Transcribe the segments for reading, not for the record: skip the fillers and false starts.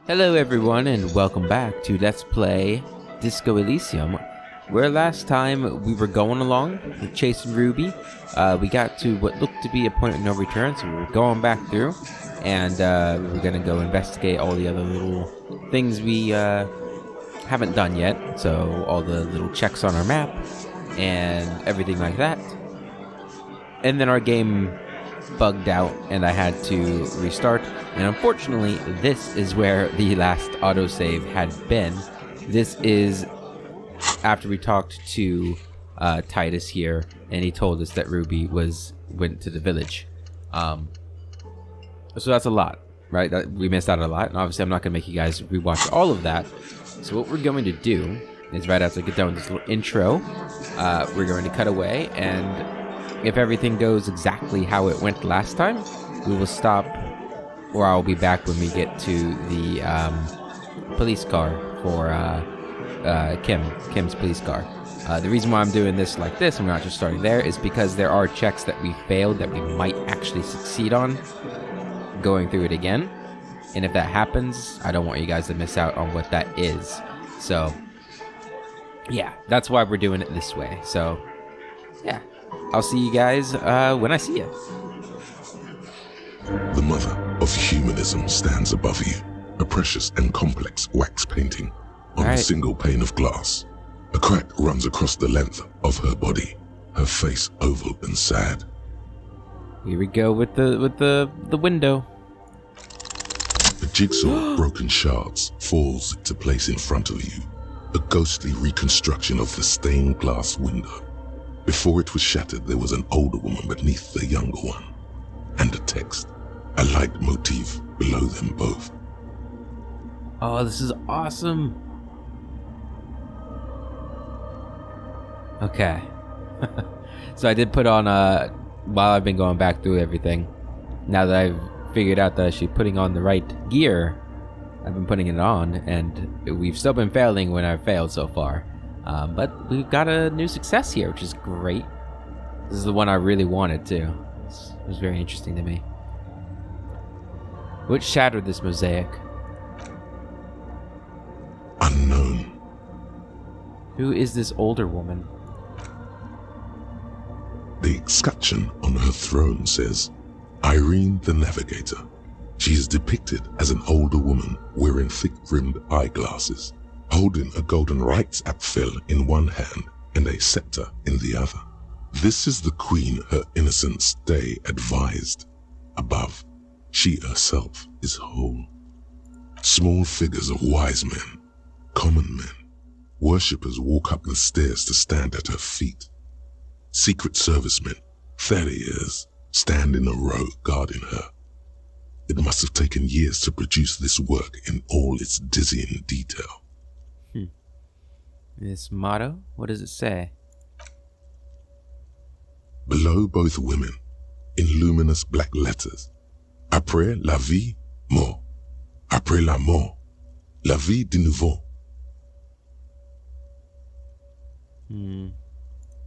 Hello everyone and welcome back to Let's Play Disco Elysium, where last time we were going along, chasing Ruby. We got to what looked to be a point of no return, so we were going back through, and we were going to go investigate all the other little things we haven't done yet, so all the little checks on our map, and everything like that. And then our game bugged out and I had to restart, and unfortunately this is where the last autosave had been. This is after we talked to Titus here, and he told us that Ruby went to the village. So that's a lot, right? We missed out a lot, and obviously I'm not going to make you guys rewatch all of that. So what we're going to do is, right after I get done with this little intro, we're going to cut away, and if everything goes exactly how it went last time, we will stop, or I'll be back when we get to the police car for Kim's police car. The reason why I'm doing this like this, and we're not just starting there, is because there are checks that we failed that we might actually succeed on going through it again. And if that happens, I don't want you guys to miss out on what that is. So, yeah, that's why we're doing it this way. So, yeah. I'll see you guys when I see you. The mother of humanism stands above you, a precious and complex wax painting on a single pane of glass. A crack runs across the length of her body, her face oval and sad. Here we go with the window. A jigsaw of broken shards falls into place in front of you, a ghostly reconstruction of the stained glass window. Before it was shattered, there was an older woman beneath the younger one, and a text, a light motif below them both. Oh, this is awesome. Okay. So I did put on, while I've been going back through everything, now that I've figured out that she's putting on the right gear, I've been putting it on, and we've still been failing when I've failed so far. But we've got a new success here, which is great. This is the one I really wanted too. It was very interesting to me. What shattered this mosaic? Unknown. Who is this older woman? The escutcheon on her throne says, Irene the Navigator. She is depicted as an older woman wearing thick-rimmed eyeglasses, holding a golden rights apfel in one hand and a scepter in the other. This is the queen her innocent stay advised. Above, she herself is whole. Small figures of wise men, common men, worshippers walk up the stairs to stand at her feet. Secret servicemen, farriers, stand in a row guarding her. It must have taken years to produce this work in all its dizzying detail. This motto? What does it say? Below both women, in luminous black letters, Après la vie, mort. Après la mort, la vie de nouveau. And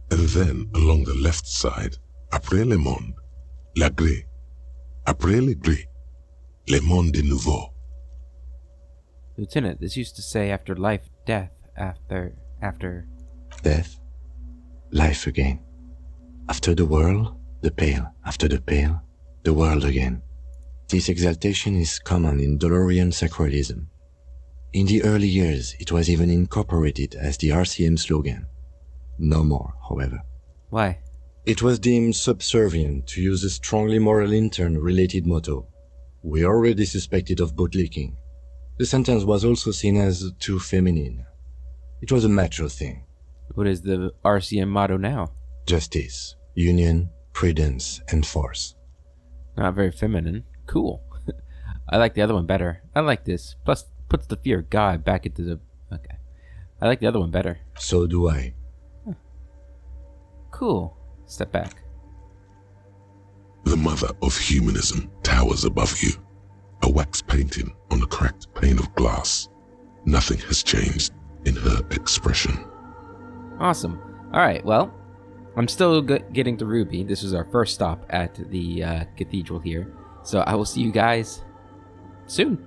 then, along the left side, Après le monde, la gré. Après le gré, le monde de nouveau. Lieutenant, this used to say after life, death, after... Death, life again. After the world, the pale. After the pale, the world again. This exaltation is common in Dolorian sacralism. In the early years, it was even incorporated as the RCM slogan. No more, however. Why? It was deemed subservient to use a strongly moral intern-related motto. We already suspected of bootlicking. The sentence was also seen as too feminine. It was a macho thing. What is the RCM motto now? Justice, union, prudence, and force. Not very feminine. Cool. I like the other one better. I like this. Plus, puts the fear of God back into the... Okay. I like the other one better. So do I. Cool. Step back. The mother of humanism towers above you, a wax painting on a cracked pane of glass. Nothing has changed in her expression. Awesome. Alright, well, I'm still getting to Ruby. This is our first stop at the cathedral here. So I will see you guys soon.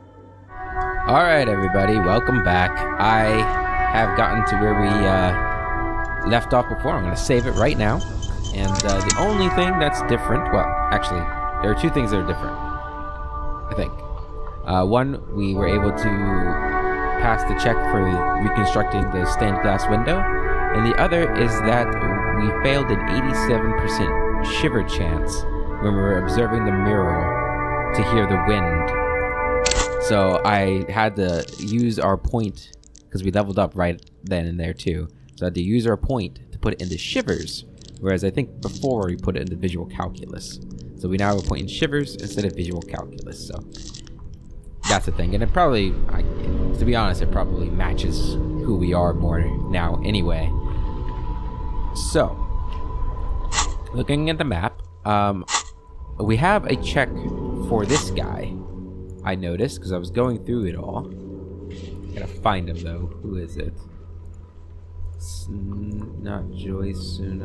Alright, everybody, welcome back. I have gotten to where we left off before. I'm going to save it right now. And the only thing that's different, well, actually, there are two things that are different, I think. One, we were able to pass the check for reconstructing the stained glass window. And the other is that we failed an 87% shiver chance when we were observing the mirror to hear the wind. So I had to use our point, because we leveled up right then and there too. So I had to use our point to put it into shivers, whereas I think before we put it into visual calculus. So we now have a point in shivers instead of visual calculus. So that's the thing. And it probably, to be honest, it probably matches who we are more now anyway. So, looking at the map, we have a check for this guy. I noticed because I was going through it all. Gotta find him though. Who is it? Not Joyce. Did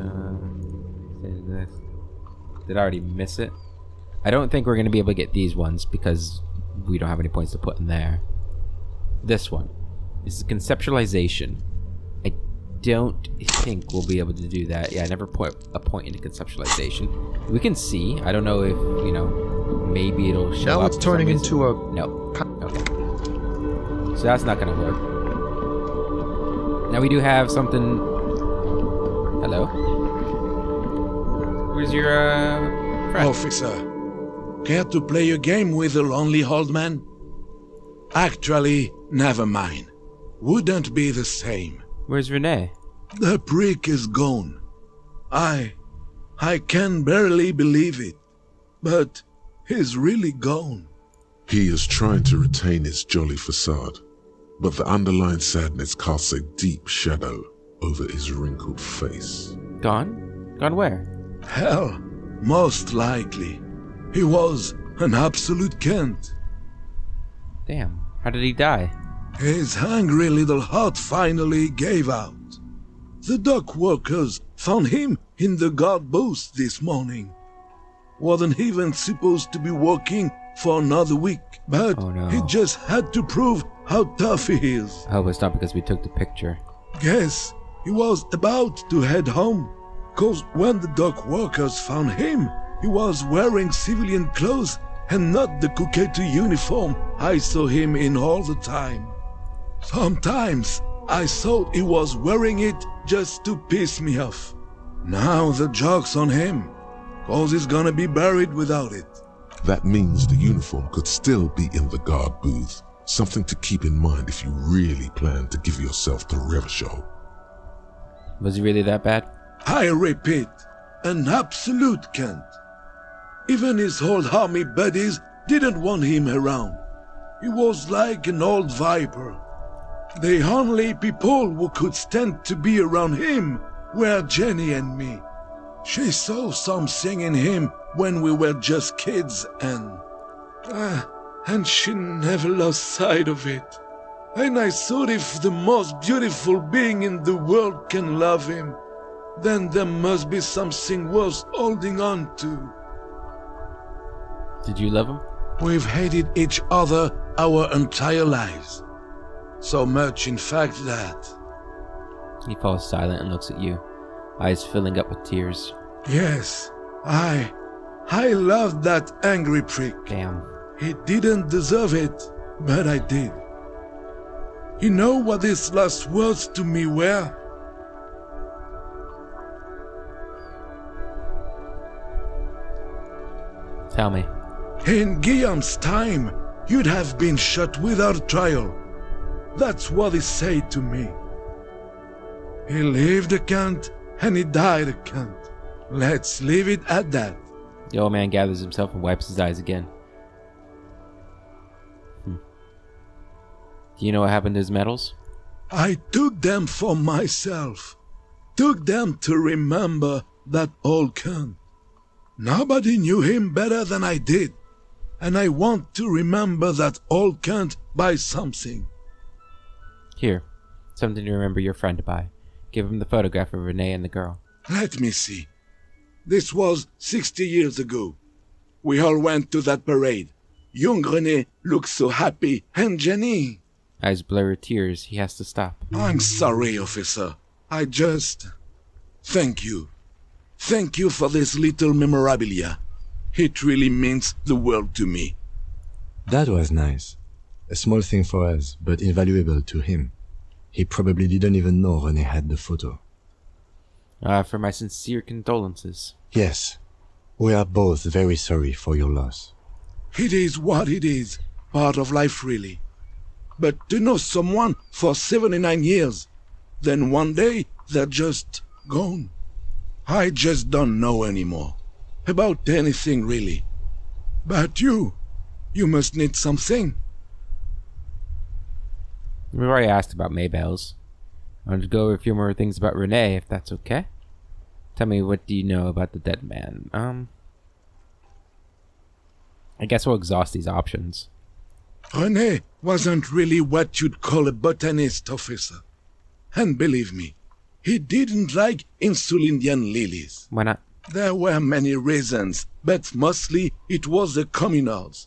I already miss it? I don't think we're gonna be able to get these ones because we don't have any points to put in there. This one. This is conceptualization. I don't think we'll be able to do that. Yeah, I never put a point into conceptualization. We can see. I don't know if, you know, maybe it'll show up. Now it's turning into a... No. Okay. So that's not gonna work. Now we do have something... Hello? Where's your, friend? Officer, care to play a game with a lonely old man? Actually, never mind. Wouldn't be the same. Where's Renee? The prick is gone. I can barely believe it, but he's really gone. He is trying to retain his jolly facade, but the underlying sadness casts a deep shadow over his wrinkled face. Gone? Gone where? Hell, most likely. He was an absolute Kent. Damn. How did he die? His hungry little heart finally gave out. The dock workers found him in the guard booth this morning. Wasn't even supposed to be working for another week, but Oh, no. he just had to prove how tough he is. I hope it's not because we took the picture. Guess he was about to head home, cause when the dock workers found him, he was wearing civilian clothes and not the Kuketu uniform I saw him in all the time. Sometimes I thought he was wearing it just to piss me off. Now the joke's on him, cause he's gonna be buried without it. That means the uniform could still be in the guard booth. Something to keep in mind if you really plan to give yourself to Revishaw. Was he really that bad? I repeat, an absolute Kent. Even his old army buddies didn't want him around. He was like an old viper. The only people who could stand to be around him were Jenny and me. She saw something in him when we were just kids and she never lost sight of it. And I thought if the most beautiful being in the world can love him, then there must be something worth holding on to. Did you love him? We've hated each other our entire lives. So much, in fact, that... He falls silent and looks at you, eyes filling up with tears. Yes, I loved that angry prick. Damn. He didn't deserve it, but I did. You know what his last words to me were? Tell me. In Guillaume's time, you'd have been shot without trial. That's what he said to me. He lived a cunt, and he died a cunt. Let's leave it at that. The old man gathers himself and wipes his eyes again. Do you know what happened to his medals? I took them for myself. Took them to remember that old cunt. Nobody knew him better than I did. And I want to remember that old cunt by something. Here. Something to remember your friend by. Give him the photograph of Renee and the girl. Let me see. This was 60 years ago. We all went to that parade. young René looks so happy, and Jenny. Eyes blur with tears. He has to stop. I'm sorry, officer. I just... Thank you. Thank you for this little memorabilia. It really means the world to me. That was nice. A small thing for us, but invaluable to him. He probably didn't even know René had the photo. For my sincere condolences. Yes, we are both very sorry for your loss. It is what it is. Part of life, really. But to know someone for 79 years, then one day they're just gone. I just don't know anymore. About anything, really. But you must need something. We've already asked about Maybelle's. I wanted to go over a few more things about René, if that's okay. Tell me, what do you know about the dead man? I guess we'll exhaust these options. René wasn't really what you'd call a botanist, officer. And believe me, he didn't like Insulindian lilies. Why not? There were many reasons, but mostly it was the communards.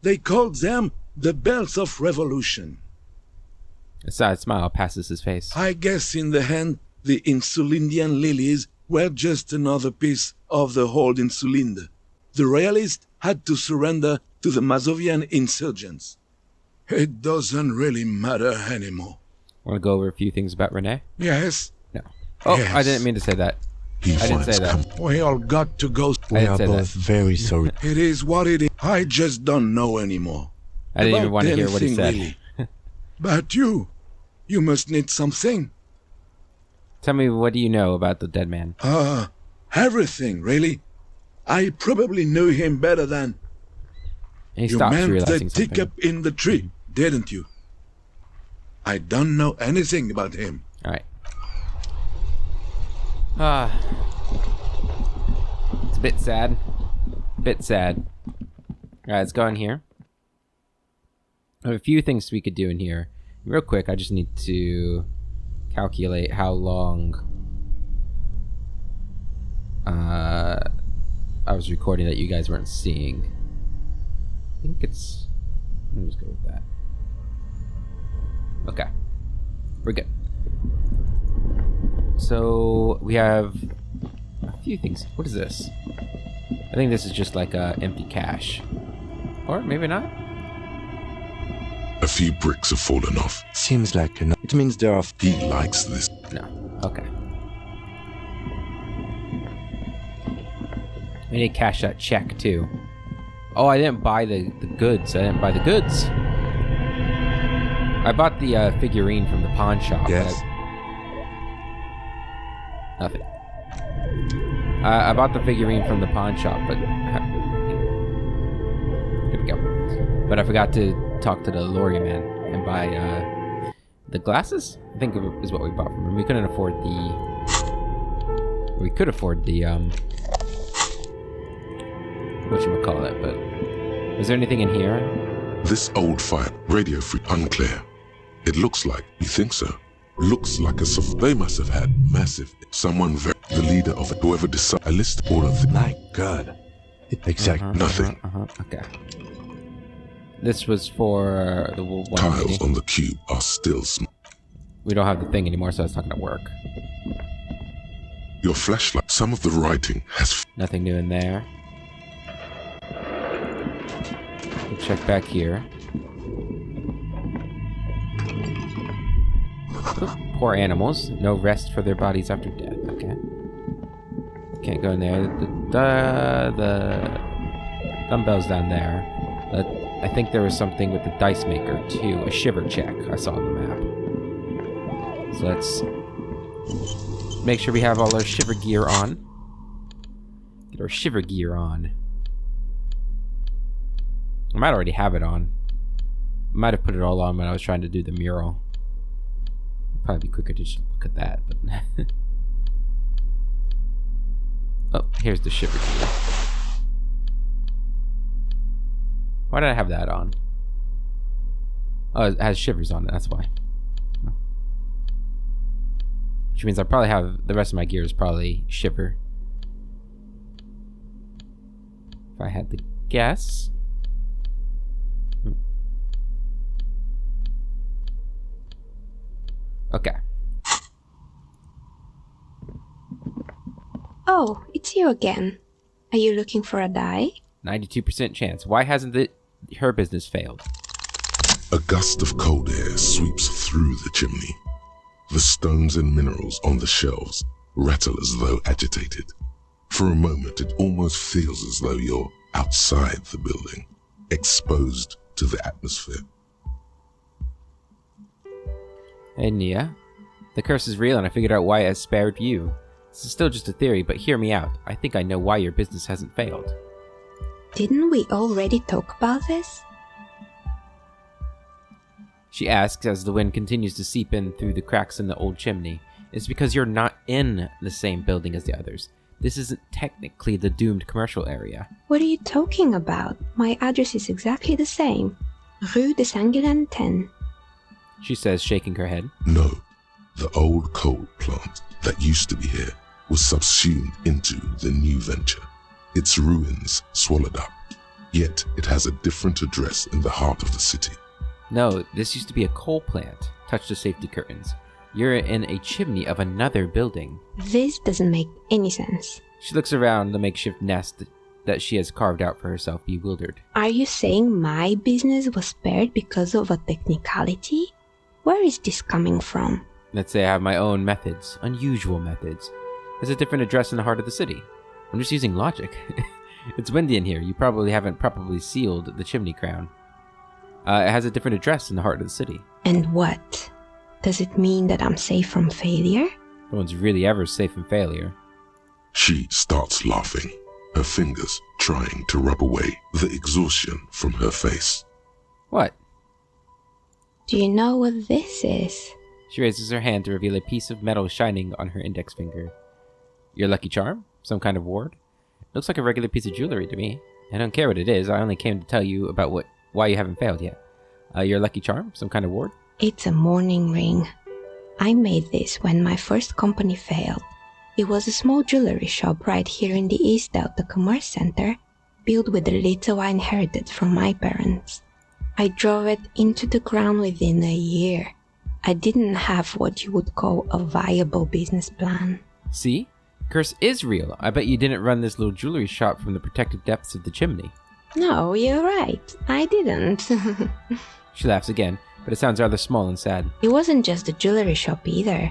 They called them the bells of revolution. A sad smile passes his face. I guess in the end, the Insulindian lilies were just another piece of the whole Insulinde. The royalists had to surrender to the Mazovian insurgents. It doesn't really matter anymore. Want to go over a few things about René? Yes, No. Oh, Yes. I didn't mean to say that. He I didn't finds say that. we all got to go. We didn't are say both very sorry. It is what it is. I just don't know anymore. I didn't even About want to hear what he anything, said. really. But you must need something. Tell me, what do you know about the dead man? Everything, really. I probably knew him better than... And he You stops meant the realizing something. teacup in the tree, didn't you? I don't know anything about him. Alright. It's a bit sad. Alright, let's go in here. I have a few things we could do in here. Real quick, I just need to calculate how long I was recording that you guys weren't seeing. I think it's... Let me just go with that. Okay. We're good. So, we have a few things. What is this? I think this is just like a empty cache. Or maybe not. A few bricks have fallen off. Seems like it means there are... He likes this. No. Okay. We need to cash that check too. Oh, I didn't buy the goods. I bought the figurine from the pawn shop. Yes. Nothing. I bought the figurine from the pawn shop, but... Here we go. But I forgot to talk to the lorry man and buy the glasses? I think is what we bought from him. We couldn't afford the... We could afford the... whatchamacallit, but... Is there anything in here? This old fire, radio free, unclear. It looks like, you think so? Looks like they must have had massive, the leader of it, whoever decided, I list all of them. My God. Exactly. Nothing. Okay. This was for the one Tiles meeting. on the cube are still small. We don't have the thing anymore, so it's not gonna work. Your flashlight, some of the writing has Nothing new in there. We'll check back here. Oop, poor animals. No rest for their bodies after death. Okay. Can't go in there. The dumbbells down there. I think there was something with the dice maker too. A shiver check I saw on the map. So let's make sure we have all our shiver gear on. Get our shiver gear on. I might already have it on. I might have put it all on when I was trying to do the mural. It'd probably be quicker to just look at that, but... Oh, here's the shiver gear. Why did I have that on? Oh, it has shivers on it, that's why. Oh. Which means I probably have... The rest of my gear is probably shiver. If I had to guess... Okay. Oh, it's you again. Are you looking for a die? 92% chance. Why hasn't her business failed? A gust of cold air sweeps through the chimney. The stones and minerals on the shelves rattle as though agitated. For a moment, it almost feels as though you're outside the building, exposed to the atmosphere. Hey, Nia. The curse is real, and I figured out why it has spared you. This is still just a theory, but hear me out. I think I know why your business hasn't failed. Didn't we already talk about this? She asks as the wind continues to seep in through the cracks in the old chimney. It's because you're not in the same building as the others. This isn't technically the doomed commercial area. What are you talking about? My address is exactly the same. Rue de Saint-Guilain 10. She says, shaking her head. No, the old coal plant that used to be here was subsumed into the new venture. Its ruins swallowed up. Yet it has a different address in the heart of the city. No, this used to be a coal plant. Touch the safety curtains. You're in a chimney of another building. This doesn't make any sense. She looks around the makeshift nest that she has carved out for herself, bewildered. Are you saying my business was spared because of a technicality? Where is this coming from? Let's say I have my own methods, unusual methods. There's a different address in the heart of the city. I'm just using logic. It's windy in here. You probably haven't properly sealed the chimney crown. It has a different address in the heart of the city. And what? Does it mean that I'm safe from failure? No one's really ever safe from failure. She starts laughing, her fingers trying to rub away the exhaustion from her face. What? Do you know what this is? She raises her hand to reveal a piece of metal shining on her index finger. Your lucky charm? Some kind of ward? Looks like a regular piece of jewelry to me. I don't care what it is. I only came to tell you about why you haven't failed yet. Your lucky charm? Some kind of ward? It's a mourning ring. I made this when my first company failed. It was a small jewelry shop right here in the East Delta Commerce Center, built with the little I inherited from my parents. I drove it into the ground within a year. I didn't have what you would call a viable business plan. See? Curse is real. I bet you didn't run this little jewelry shop from the protected depths of the chimney. No, you're right. I didn't. She laughs again, but it sounds rather small and sad. It wasn't just a jewelry shop either.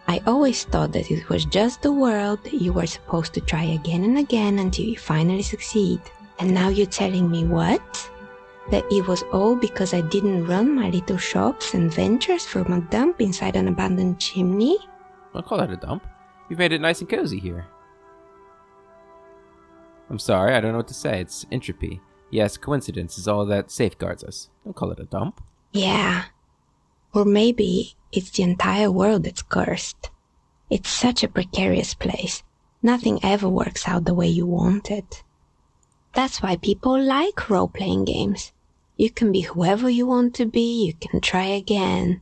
I always thought that it was just the world you were supposed to try again and again until you finally succeed. And now you're telling me what? That it was all because I didn't run my little shops and ventures from a dump inside an abandoned chimney? Don't call that a dump. You've made it nice and cozy here. I'm sorry, I don't know what to say. It's entropy. Yes, coincidence is all that safeguards us. Don't call it a dump. Yeah. Or maybe it's the entire world that's cursed. It's such a precarious place. Nothing ever works out the way you want it. That's why people like role-playing games. You can be whoever you want to be, you can try again.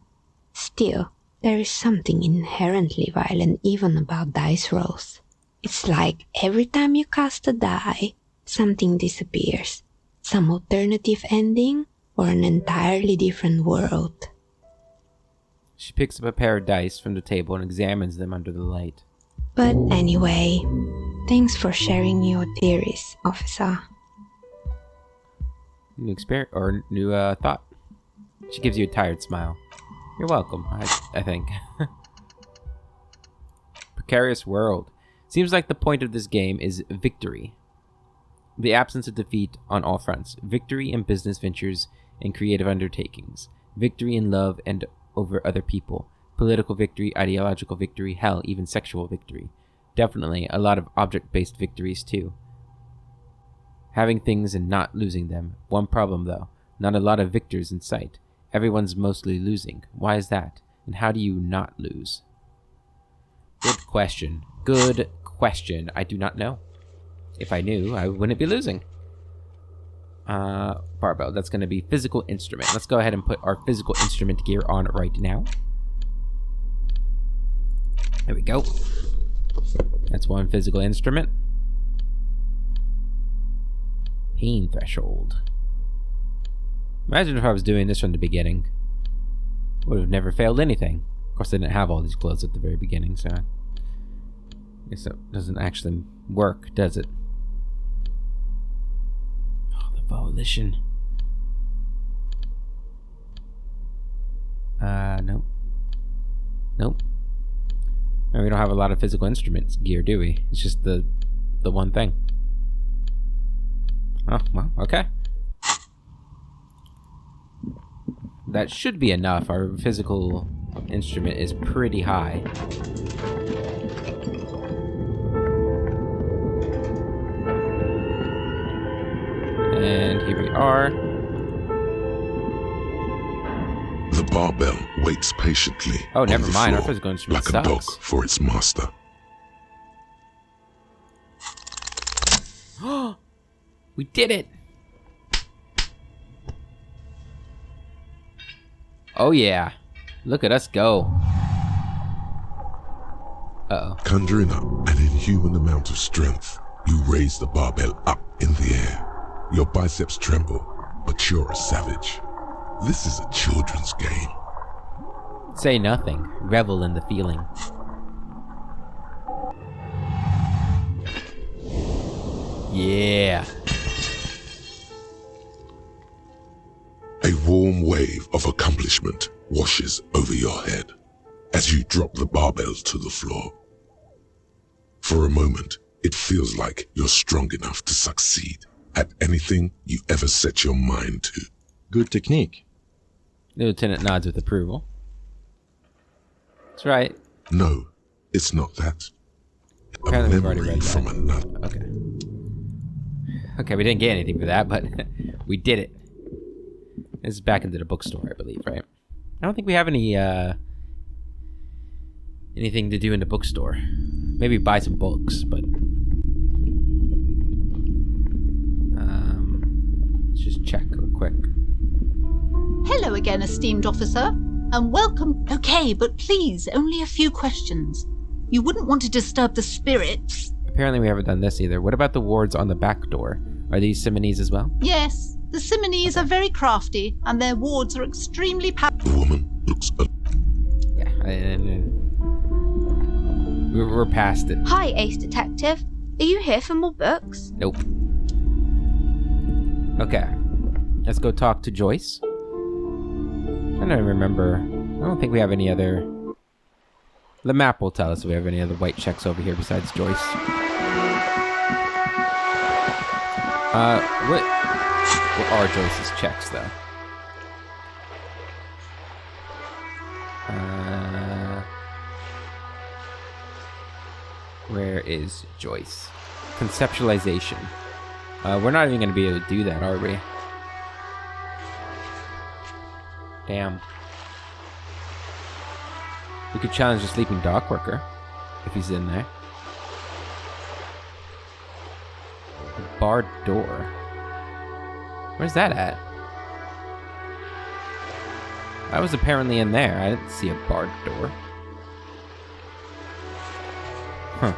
Still, there is something inherently violent even about dice rolls. It's like every time you cast a die, something disappears. Some alternative ending or an entirely different world. She picks up a pair of dice from the table and examines them under the light. But anyway, thanks for sharing your theories, officer. New thought. She gives you a tired smile. You're welcome, I think. Precarious world. Seems like the point of this game is victory. The absence of defeat on all fronts. Victory in business ventures and creative undertakings. Victory in love and over other people. Political victory, ideological victory, hell, even sexual victory. Definitely a lot of object-based victories too. Having things and not losing them. One problem though, not a lot of victors in sight. Everyone's mostly losing. Why is that? And how do you not lose? Good question. Good question. I do not know. If I knew, I wouldn't be losing. Barbell, that's going to be physical instrument. Let's go ahead and put our physical instrument gear on right now. There we go. That's one physical instrument. Pain threshold. Imagine if I was doing this from the beginning. Would have never failed anything. course, they didn't have all these clothes at the very beginning, so I guess that doesn't actually work, does it? Oh, the volition. Nope. Nope. And we don't have a lot of physical instruments gear, do we? It's just the one thing. Oh, well, okay. That should be enough. Our physical instrument is pretty high. And here we are. The barbell waits patiently. Oh, on never the mind. Our floor, physical instrument like a dog sucks. for its master. We did it! Oh yeah. Look at us go. Uh-oh. Conjuring up an inhuman amount of strength, you raise the barbell up in the air. Your biceps tremble, but you're a savage. This is a children's game. Say nothing. Revel in the feeling. Yeah. A warm wave of accomplishment washes over your head as you drop the barbell to the floor. For a moment, it feels like you're strong enough to succeed at anything you ever set your mind to. Good technique. The lieutenant nods with approval. That's right. No, it's not that. A Apparently we've already memory read that. from another. Okay. Okay, we didn't get anything for that, but we did it. This is back into the bookstore, I believe, right? I don't think we have any, anything to do in the bookstore. Maybe buy some books, but... let's just check real quick. Hello again, esteemed officer, and welcome. Okay, but please, only a few questions. You wouldn't want to disturb the spirits. Apparently we haven't done this either. What about the wards on the back door? Are these simonees as well? Yes, the Simonees are very crafty, and their wards are extremely The woman looks Yeah, we're past it. Hi, Ace Detective. Are you here for more books? Nope. Okay. Let's go talk to Joyce. I don't remember. I don't think we have any other... The map will tell us if we have any other white checks over here besides Joyce. What are Joyce's checks, though? Where is Joyce? Conceptualization. We're not even going to be able to do that, are we? Damn. We could challenge the sleeping dock worker if he's in there. The barred door. Where's that at? I was apparently in there. I didn't see a barred door. Huh.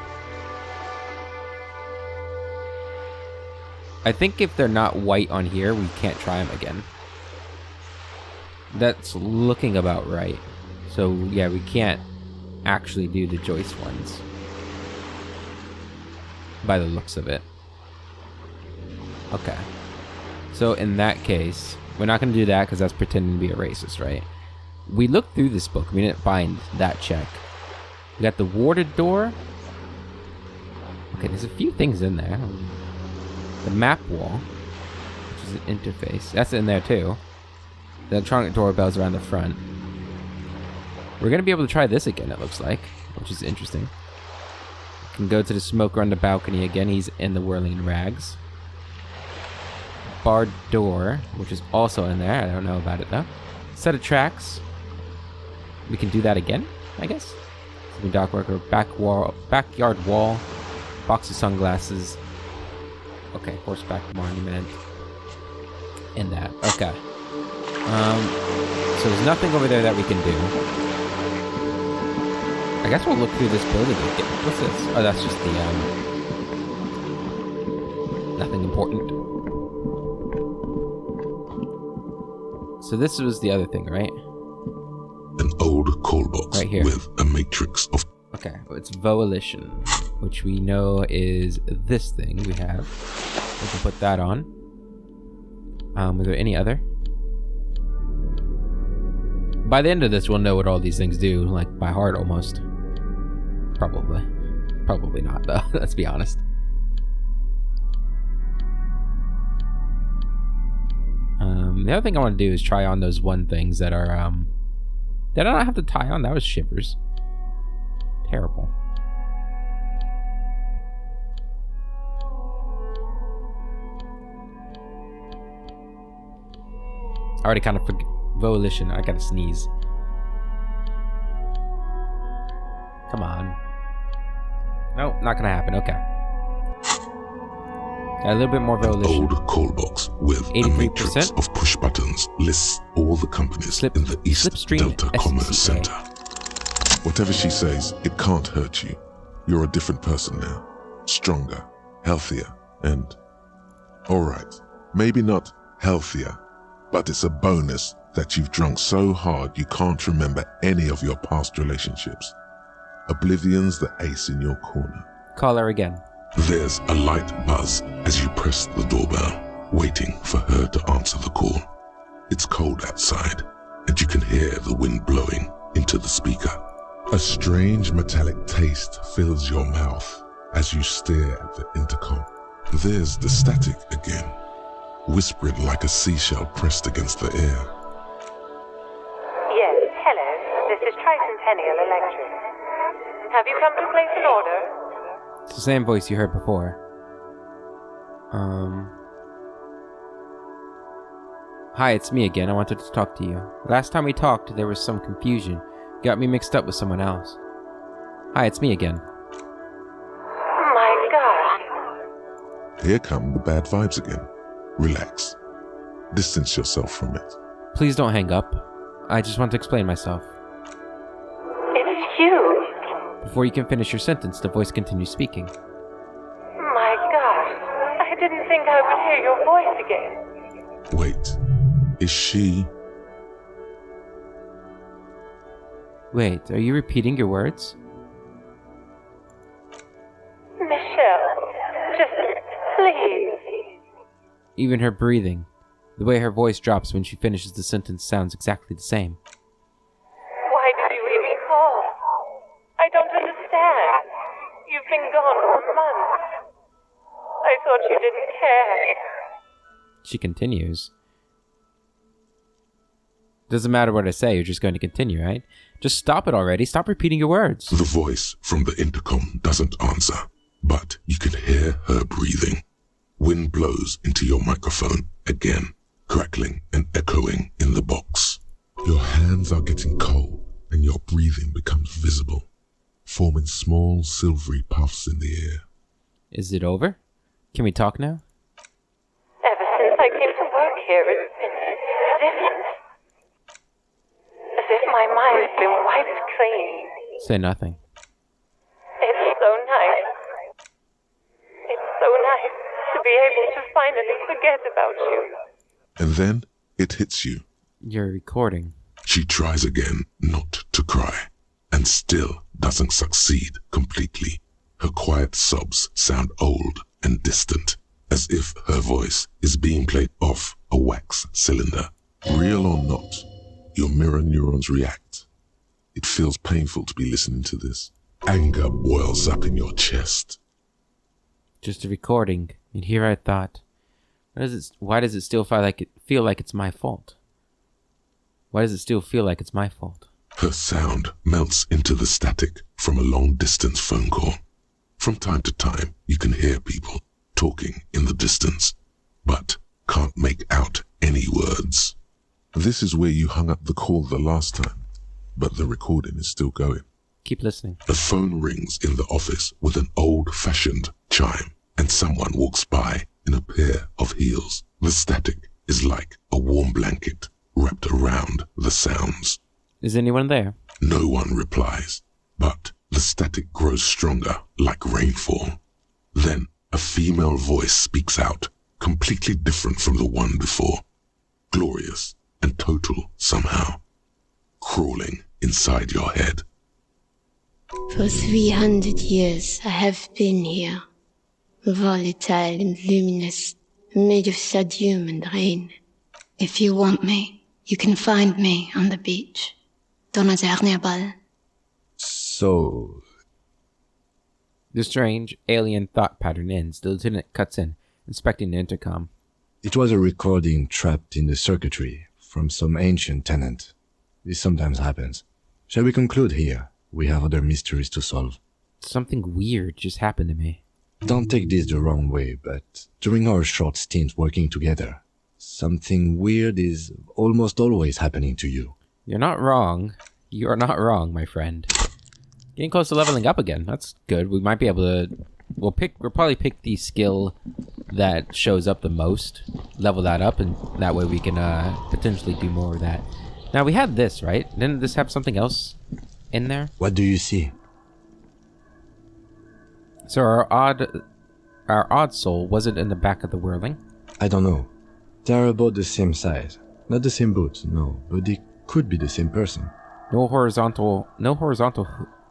I think if they're not white on here, we can't try them again. That's looking about right. So, yeah, we can't actually do the Joyce ones. By the looks of it. Okay. So, in that case, we're not going to do that because that's pretending to be a racist, right? We looked through this book. We didn't find that check. We got the warded door. Okay, there's a few things in there. The map wall, which is an interface. That's in there, too. The electronic doorbells around the front. We're going to be able to try this again, it looks like, which is interesting. We can go to the smoker on the balcony again. He's in the whirling rags. Barred door, which is also in there. I don't know about it, though. Set of tracks. We can do that again, I guess. Sleeping dock worker, backyard wall, box of sunglasses. Okay, horseback monument. In that. Okay. So there's nothing over there that we can do. I guess we'll look through this building again. What's this? Oh, that's just the, nothing important. So this was the other thing, right? an old call box Right here. with a matrix of... Okay, well, it's volition, which we know is this thing we have. We can put that on. Is there any other? By the end of this, we'll know what all these things do, like by heart almost. Probably. Probably not, though. Let's be honest. The other thing I want to do is try on those one things that are, that I don't have to tie on. That was shivers. Terrible. I already kind of forget volition. I gotta sneeze. Come on. Nope, not gonna happen. Okay. Got a little bit more volition. An old call box with a 83%. matrix of push buttons lists all the companies in the East Slipstream Delta Commerce SCA. Center. Whatever she says, it can't hurt you. You're a different person now. Stronger, healthier, and... Alright, maybe not healthier, but it's a bonus that you've drunk so hard you can't remember any of your past relationships. Oblivion's the ace in your corner. Call her again. There's a light buzz as you press the doorbell, waiting for her to answer the call. It's cold outside, and you can hear the wind blowing into the speaker. A strange metallic taste fills your mouth as you stare at the intercom. There's the static again, whispering like a seashell pressed against the air. Yes, hello. This is Tricentennial Electric. Have you come to place an order? It's the same voice you heard before. Hi, it's me again. I wanted to talk to you. Last time we talked, there was some confusion. Got me mixed up with someone else. Hi, it's me again. My gosh. Here come the bad vibes again. Relax. Distance yourself from it. Please don't hang up. I just want to explain myself. It's huge. Before you can finish your sentence, the voice continues speaking. My gosh. I didn't think I would hear your voice again. Wait, is she... Wait, are you repeating your words? Michelle, just please. Even her breathing, the way her voice drops when she finishes the sentence sounds exactly the same. Why did you even call? I don't understand. You've been gone for months. I thought you didn't care. She continues. Doesn't matter what I say, you're just going to continue, right? Just stop it already. Stop repeating your words. The voice from the intercom doesn't answer, but you can hear her breathing. Wind blows into your microphone again, crackling and echoing in the box. Your hands are getting cold and your breathing becomes visible, forming small silvery puffs in the air. Is it over? Can we talk now? Ever since I came to work here, it's been different. As if my mind's been wiped clean. Say nothing. It's so nice. It's so nice to be able to finally forget about you. And then it hits you. You're recording. She tries again not to cry, and still doesn't succeed completely. Her quiet sobs sound old and distant, as if her voice is being played off a wax cylinder. Real or not, your mirror neurons react. It feels painful to be listening to this. Anger boils up in your chest. Just a recording. And here I thought, why does it still feel like it's my fault? Why does it still feel like it's my fault? Her sound melts into the static from a long-distance phone call. From time to time, you can hear people talking in the distance, but can't make out any words. This is where you hung up the call the last time, but the recording is still going. Keep listening. The phone rings in the office with an old-fashioned chime, and someone walks by in a pair of heels. The static is like a warm blanket wrapped around the sounds. Is anyone there? No one replies, but the static grows stronger like rainfall. Then a female voice speaks out, completely different from the one before. Glorious and total somehow. crawling inside your head. For 300 years I have been here, volatile and luminous, made of sodium and rain. If you want me, you can find me on the beach. Dans la dernière balle. So, The strange, alien thought pattern ends. The lieutenant cuts in, inspecting the intercom. it was a recording trapped in the circuitry from some ancient tenant. This sometimes happens. Shall we conclude here? We have other mysteries to solve. Something weird just happened to me. Don't take this the wrong way, but during our short stint working together, something weird is almost always happening to you. You're not wrong. You are not wrong, my friend. Getting close to leveling up again. That's good. We might be able to... We'll probably pick the skill that shows up the most. Level that up, and that way we can potentially do more of that. Now, we had this, right? Didn't this have something else in there? What do you see? So our odd soul wasn't in the back of the whirling. I don't know. They're about the same size. Not the same boots, no, but they could be the same person. No horizontal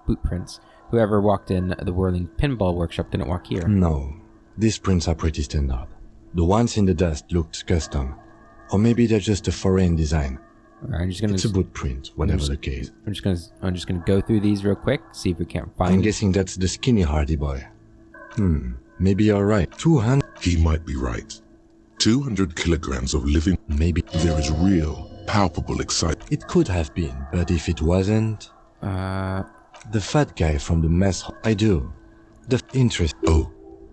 boot prints. Whoever walked in the whirling pinball workshop didn't walk here. No, these prints are pretty standard. The ones in the dust looked custom. Or maybe they're just a foreign design. Alright, I'm just gonna... It's a boot print, whatever the case. I'm just gonna go through these real quick, see if we can't I'm find... guessing that's the skinny hardy boy. Maybe you're right. 200... He might be right. 200 kilograms of living. Maybe There is real, palpable excitement. it could have been, but if it wasn't... The fat guy from the mess hall. I do. The interest... Oh,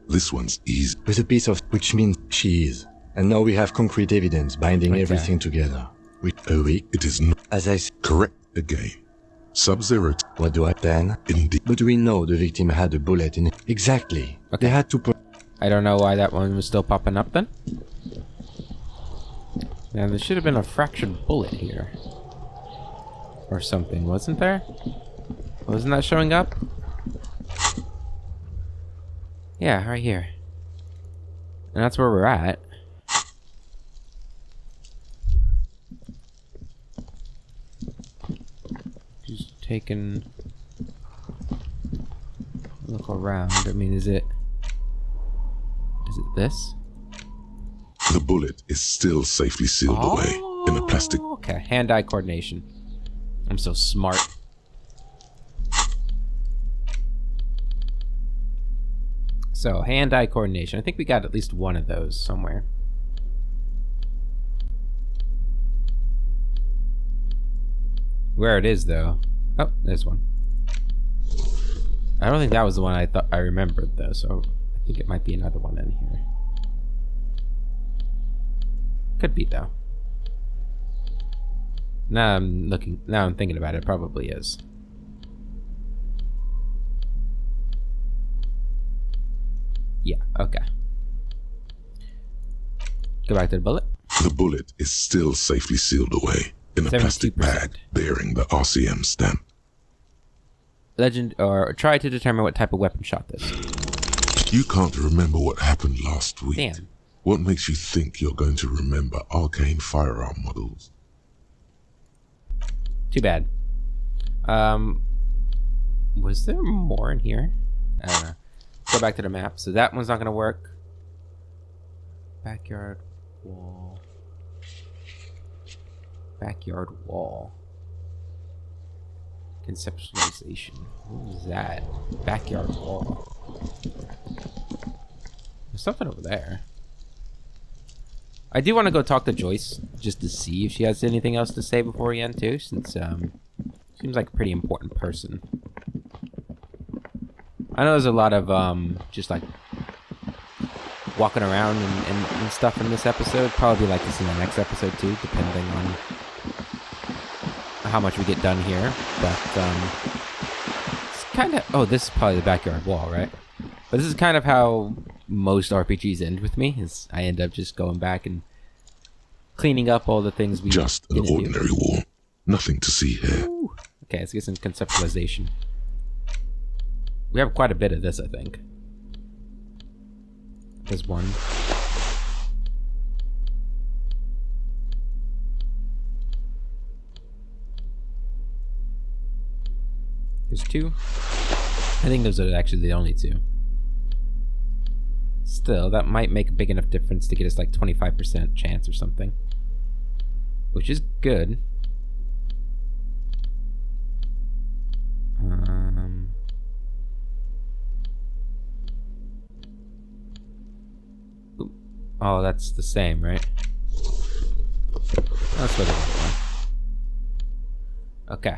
this one's easy. With a piece of... which means she is. And now we have concrete evidence binding Okay. everything together. With a week, It is not as I said, correct again. Sub-Zero. what do I then? Indeed. But we know the victim had a bullet in it. Exactly. Okay. They had to put... I don't know why that one was still popping up then. Now, there should have been a fractured bullet here. Or something, wasn't there? Wasn't that showing up? Yeah, right here. And that's where we're at. Just taking a look around. I mean, is it this? The bullet is still safely sealed away in a plastic. Okay, hand-eye coordination. I'm so smart. So, hand-eye coordination. I think we got at least one of those somewhere. Where it is, though. Oh, there's one. I don't think that was the one I thought I remembered, though, so I think it might be another one in here. Could be, though. Now I'm thinking about it, it probably is. Yeah, okay. Go back to the bullet. The bullet is still safely sealed away in a plastic 72%. bag bearing the RCM stamp. Try to determine what type of weapon shot this. You can't remember what happened last week. Damn. What makes you think you're going to remember arcane firearm models? Too bad. Was there more in here? I don't know. Go back to the map. So that one's not gonna work. Backyard wall. Backyard wall. Conceptualization. What is that? Backyard wall. There's something over there. I do want to go talk to Joyce just to see if she has anything else to say before we end too, since seems like a pretty important person. I know there's a lot of just like walking around and stuff in this episode. Probably like this in the next episode too, depending on how much we get done here. But it's kind of... Oh, this is probably the backyard wall, right? But this is kind of how most RPGs end with me, is I end up just going back and cleaning up all the things we Just an didn't do. ordinary wall. Nothing to see here. Ooh. Okay, let's get some conceptualization. We have quite a bit of this, I think. There's one. There's 2. I think those are actually the only 2. Still, that might make a big enough difference to get us like 25% chance or something. Which is good. Oh, that's the same, right? That's what it is. Okay.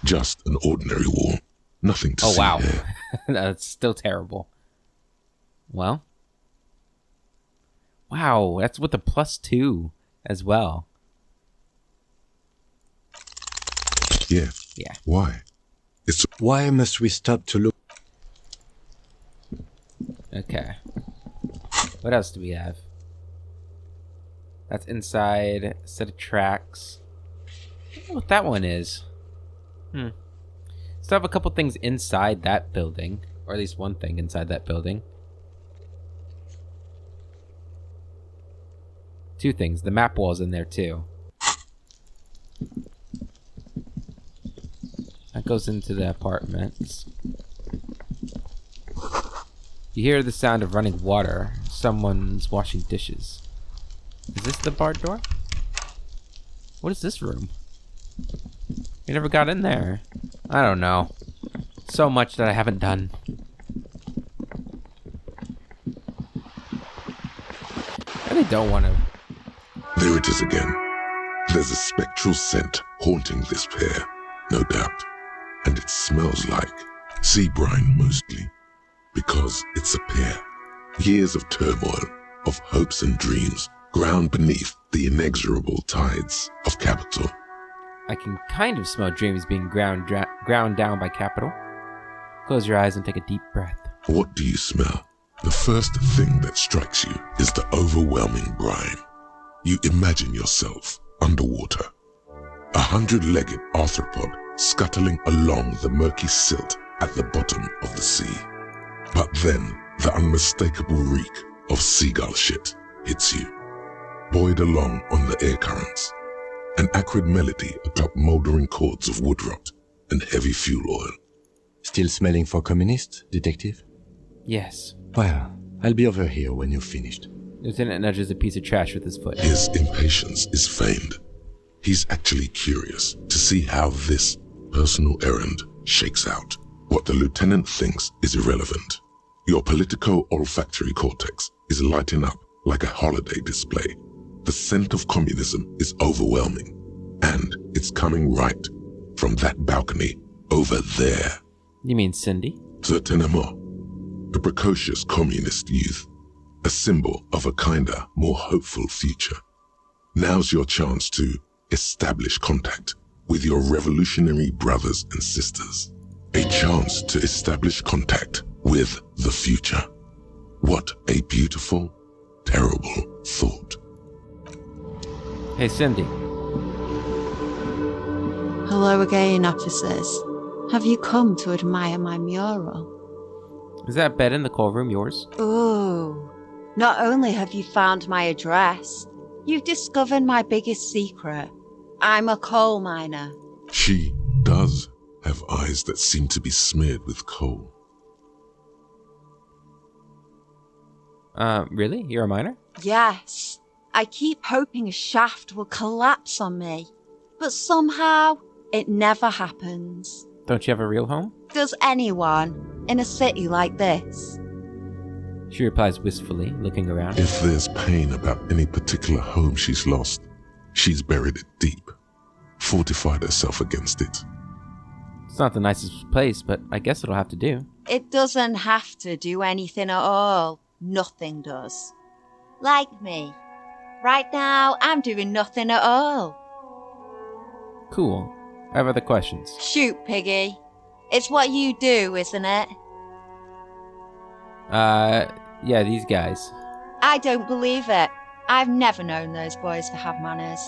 Just an ordinary wall. Nothing to Oh, see wow. here. That's still terrible. Well. Wow, that's with a +2 as well. Yeah. Yeah. Why? It's Why must we stop to look? Okay. What else do we have? That's inside. Set of tracks. I don't know what that one is. Still have a couple things inside that building. Or at least one thing inside that building. 2 things. The map wall's in there too. That goes into the apartments. You hear the sound of running water. Someone's washing dishes. Is this the barred door? What is this room? We never got in there. I don't know. So much that I haven't done. I really don't want to. There it is again. There's a spectral scent haunting this pair, no doubt. And it smells like sea brine mostly. Because it's a pair. Years of turmoil, of hopes and dreams, ground beneath the inexorable tides of capital. I can kind of smell dreams being ground down by capital. Close your eyes and take a deep breath. What do you smell? The first thing that strikes you is the overwhelming brine. You imagine yourself underwater. 100-legged arthropod scuttling along the murky silt at the bottom of the sea. But then the unmistakable reek of seagull shit hits you. Buoyed along on the air currents. An acrid melody atop mouldering cords of wood rot and heavy fuel oil. Still smelling for communists, detective? Yes. Well, I'll be over here when you've finished. Lieutenant nudges a piece of trash with his foot. His impatience is feigned. He's actually curious to see how this personal errand shakes out. What the lieutenant thinks is irrelevant. Your politico-olfactory cortex is lighting up like a holiday display. The scent of communism is overwhelming, and it's coming right from that balcony over there. You mean Cindy? Certainement. A precocious communist youth, a symbol of a kinder, more hopeful future. Now's your chance to establish contact with your revolutionary brothers and sisters. A chance to establish contact with the future. What a beautiful, terrible thought. Hey, Cindy. Hello again, officers. Have you come to admire my mural? Is that bed in the coal room yours? Oh, not only have you found my address, you've discovered my biggest secret. I'm a coal miner. She does have eyes that seem to be smeared with coal. Really? You're a miner? Yes, I keep hoping a shaft will collapse on me, but somehow it never happens. Don't you have a real home? Does anyone in a city like this? She replies wistfully, looking around. If there's pain about any particular home she's lost, she's buried it deep, fortified herself against it. It's not the nicest place, but I guess it'll have to do. It doesn't have to do anything at all. Nothing does. Like me. Right now, I'm doing nothing at all. Cool. I have other questions. Shoot, Piggy. It's what you do, isn't it? Yeah, these guys. I don't believe it. I've never known those boys to have manners.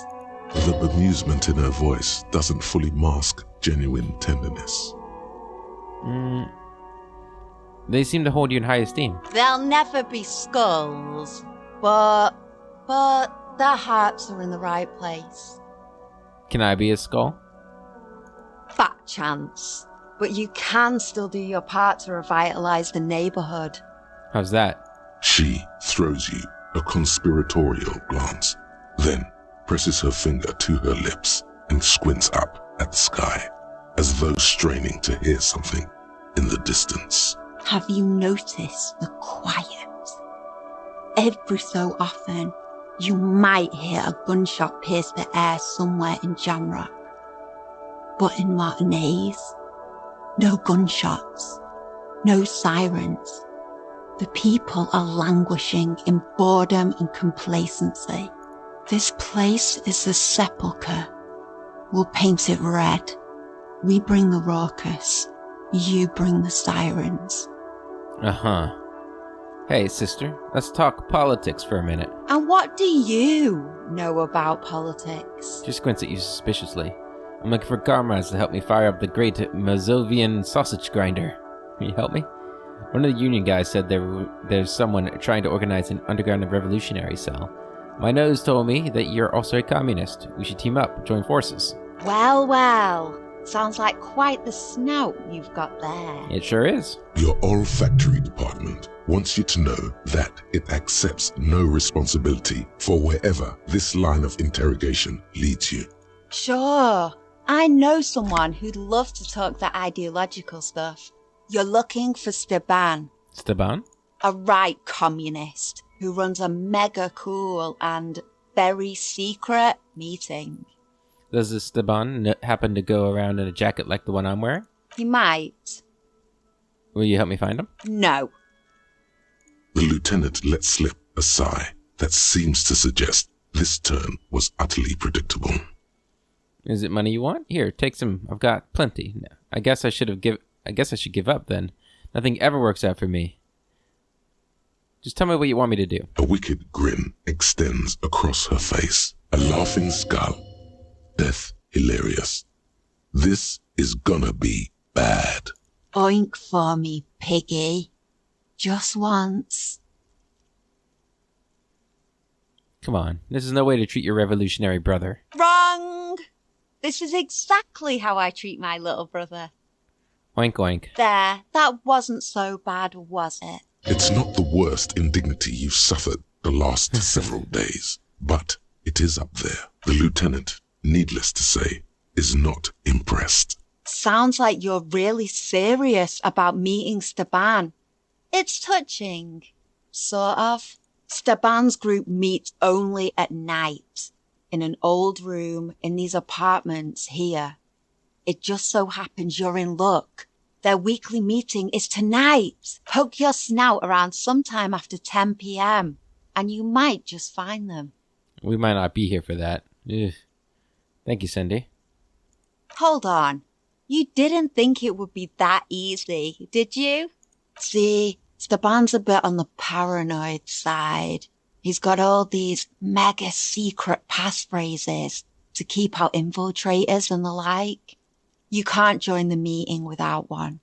The bemusement in her voice doesn't fully mask genuine tenderness. They seem to hold you in high esteem. They'll never be skulls, but their hearts are in the right place. Can I be a skull? Fact chance, but you can still do your part to revitalize the neighborhood. How's that? She throws you a conspiratorial glance, then presses her finger to her lips and squints up at the sky, as though straining to hear something in the distance. Have you noticed the quiet? Every so often, you might hear a gunshot pierce the air somewhere in Jamrock. But in Martinez, no gunshots, no sirens. The people are languishing in boredom and complacency. This place is a sepulchre. We'll paint it red. We bring the raucous. You bring the sirens. Uh-huh. Hey, sister, let's talk politics for a minute. And what do you know about politics? She squints at you suspiciously. I'm looking for comrades to help me fire up the great Mazovian sausage grinder. Can you help me? One of the union guys said there's someone trying to organize an underground revolutionary cell. My nose told me that you're also a communist. We should team up, join forces. Well, well. Sounds like quite the snout you've got there. It sure is. Your olfactory department wants you to know that it accepts no responsibility for wherever this line of interrogation leads you. Sure. I know someone who'd love to talk that ideological stuff. You're looking for Steban. Steban? A right communist who runs a mega cool and very secret meeting. Does this Steban happen to go around in a jacket like the one I'm wearing? He might. Will you help me find him? No. The lieutenant let slip a sigh that seems to suggest this turn was utterly predictable. Is it money you want? Here, take some. I've got plenty. No, I guess I should give up then. Nothing ever works out for me. Just tell me what you want me to do. A wicked grin extends across her face, a laughing skull. Death hilarious. This is gonna be bad. Oink for me, piggy. Just once. Come on, this is no way to treat your revolutionary brother. Wrong! This is exactly how I treat my little brother. Oink oink. There, that wasn't so bad, was it? It's not the worst indignity you've suffered the last several days, but it is up there. The lieutenant, needless to say, is not impressed. Sounds like you're really serious about meeting Steban. It's touching. Sort of. Steban's group meets only at night, in an old room in these apartments here. It just so happens you're in luck. Their weekly meeting is tonight. Poke your snout around sometime after 10 p.m. and you might just find them. We might not be here for that. Ugh. Thank you, Cindy. Hold on. You didn't think it would be that easy, did you? See, Steban's a bit on the paranoid side. He's got all these mega secret passphrases to keep out infiltrators and the like. You can't join the meeting without one.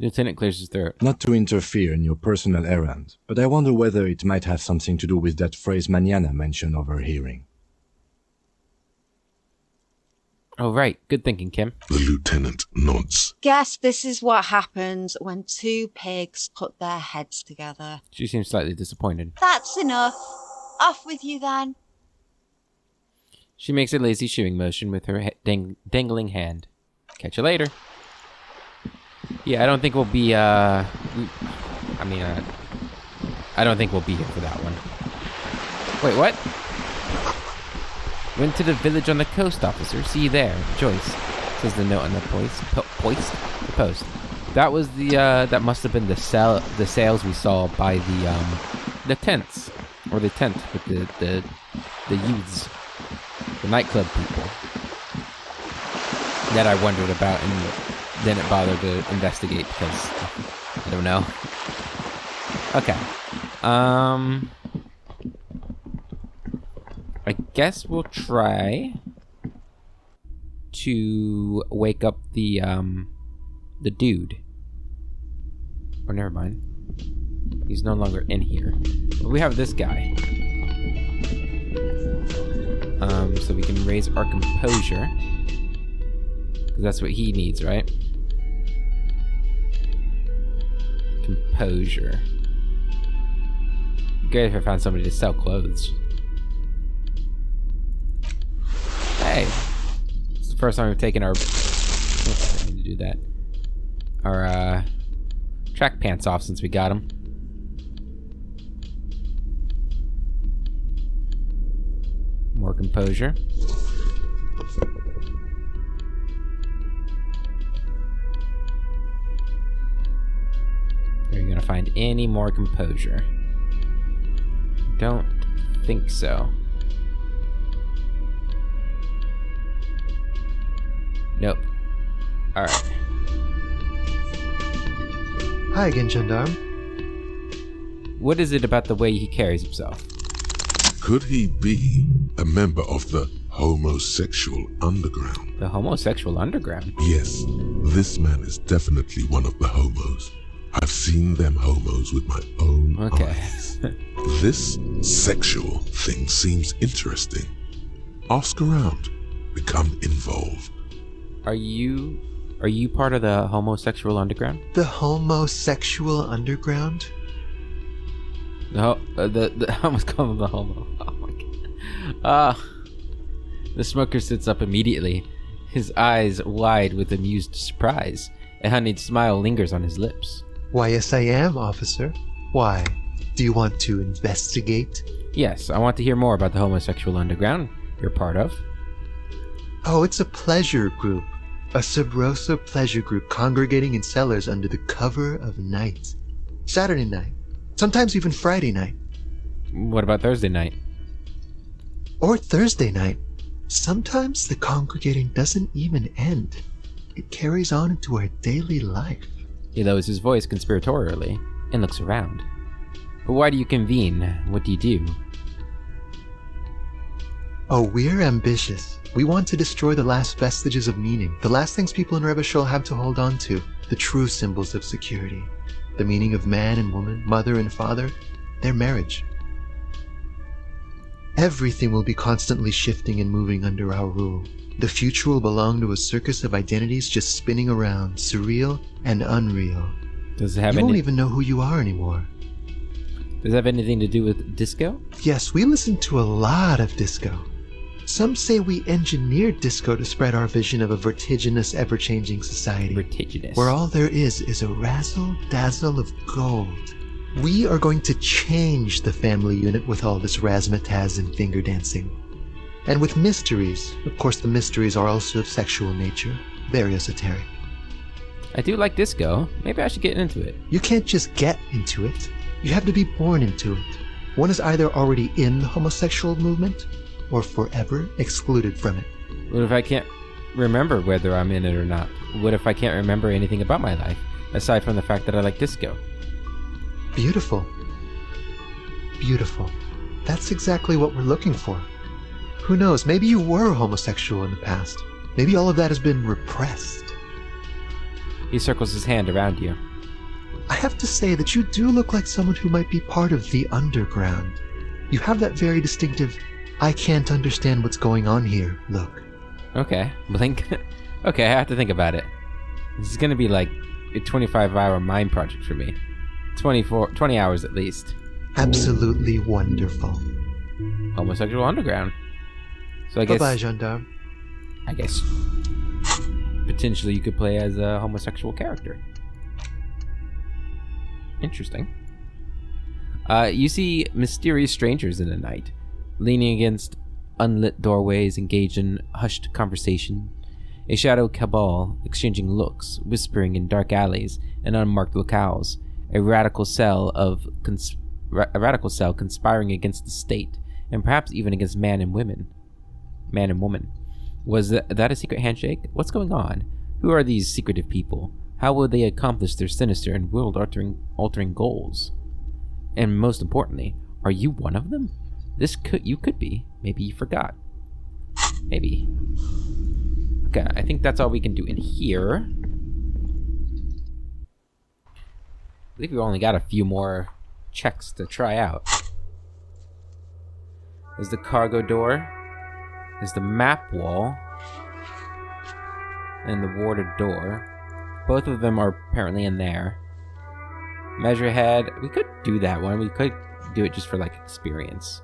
Lieutenant clears his throat. Not to interfere in your personal errand, but I wonder whether it might have something to do with that phrase Mañana mentioned overhearing. Oh, right. Good thinking, Kim. The lieutenant nods. Guess this is what happens when two pigs put their heads together. She seems slightly disappointed. That's enough. Off with you then. She makes a lazy shooing motion with her dangling hand. Catch you later. Yeah, I don't think we'll be, I don't think we'll be here for that one. Wait, what? Went to the village on the coast, officer. See you there, Joyce. Says the note on the post. That was that must have been the sails we saw by the tents. Or the tent with the youths. The nightclub people. That I wondered about and didn't bother to investigate because I don't know. Okay. I guess we'll try to wake up the dude. Oh, never mind. He's no longer in here. But we have this guy. So we can raise our composure. Because that's what he needs, right? Composure. Great if I found somebody to sell clothes. Hey! It's the first time we've taken our... Oops, I didn't mean to do that. Our, track pants off since we got them. More composure. Are you gonna find any more composure? Don't think so. Nope. Alright. Hi again, gendarme. What is it about the way he carries himself? Could he be a member of the homosexual underground? The homosexual underground? Yes, this man is definitely one of the homos. I've seen them homos with my own eyes. This sexual thing seems interesting. Ask around. Become involved. Are you part of the homosexual underground? The homosexual underground? No, I almost called him the homo. Oh my god. The smoker sits up immediately, his eyes wide with amused surprise. A honeyed smile lingers on his lips. Why, yes I am, officer. Why? Do you want to investigate? Yes, I want to hear more about the homosexual underground you're part of. Oh, it's a pleasure group. A sub rosa pleasure group congregating in cellars under the cover of night. Saturday night. Sometimes even Friday night. What about Thursday night? Or Thursday night. Sometimes the congregating doesn't even end. It carries on into our daily life. He lowers his voice conspiratorially and looks around. But why do you convene? What do you do? Oh, we're ambitious. We want to destroy the last vestiges of meaning, the last things people in Revachol have to hold on to, the true symbols of security. The meaning of man and woman, mother and father, their marriage. Everything will be constantly shifting and moving under our rule. The future will belong to a circus of identities just spinning around, surreal and unreal. Does it have You won't even know who you are anymore. Does it have anything to do with disco? Yes, we listen to a lot of disco. Some say we engineered disco to spread our vision of a vertiginous, ever-changing society. Vertiginous. Where all there is a razzle-dazzle of gold. We are going to change the family unit with all this razzmatazz and finger dancing. And with mysteries. Of course, the mysteries are also of sexual nature. Very esoteric. I do like disco. Maybe I should get into it. You can't just get into it. You have to be born into it. One is either already in the homosexual movement, or forever excluded from it. What if I can't remember whether I'm in it or not? What if I can't remember anything about my life, aside from the fact that I like disco? Beautiful. Beautiful. That's exactly what we're looking for. Who knows, maybe you were homosexual in the past. Maybe all of that has been repressed. He circles his hand around you. I have to say that you do look like someone who might be part of the underground. You have that very distinctive, I can't understand what's going on here look. Okay, blink. Okay, I have to think about it. This is gonna be like a 25-hour mind project for me. 20 hours at least. Absolutely wonderful. Homosexual underground. So I guess... Bye-bye, gendarme. I guess potentially you could play as a homosexual character. Interesting. You see mysterious strangers in the night, leaning against unlit doorways, engaged in hushed conversation. A shadow cabal exchanging looks, whispering in dark alleys and unmarked locales. A radical cell conspiring against the state, and perhaps even against man and woman. Was that a secret handshake? What's going on? Who are these secretive people? How will they accomplish their sinister and world-altering goals? And most importantly, are you one of them? You could be. Maybe you forgot. Maybe. Okay, I think that's all we can do in here. I believe we've only got a few more checks to try out. There's the cargo door. There's the map wall. and the warded door. Both of them are apparently in there. Measurehead, we could do that one. We could do it just for, like, experience.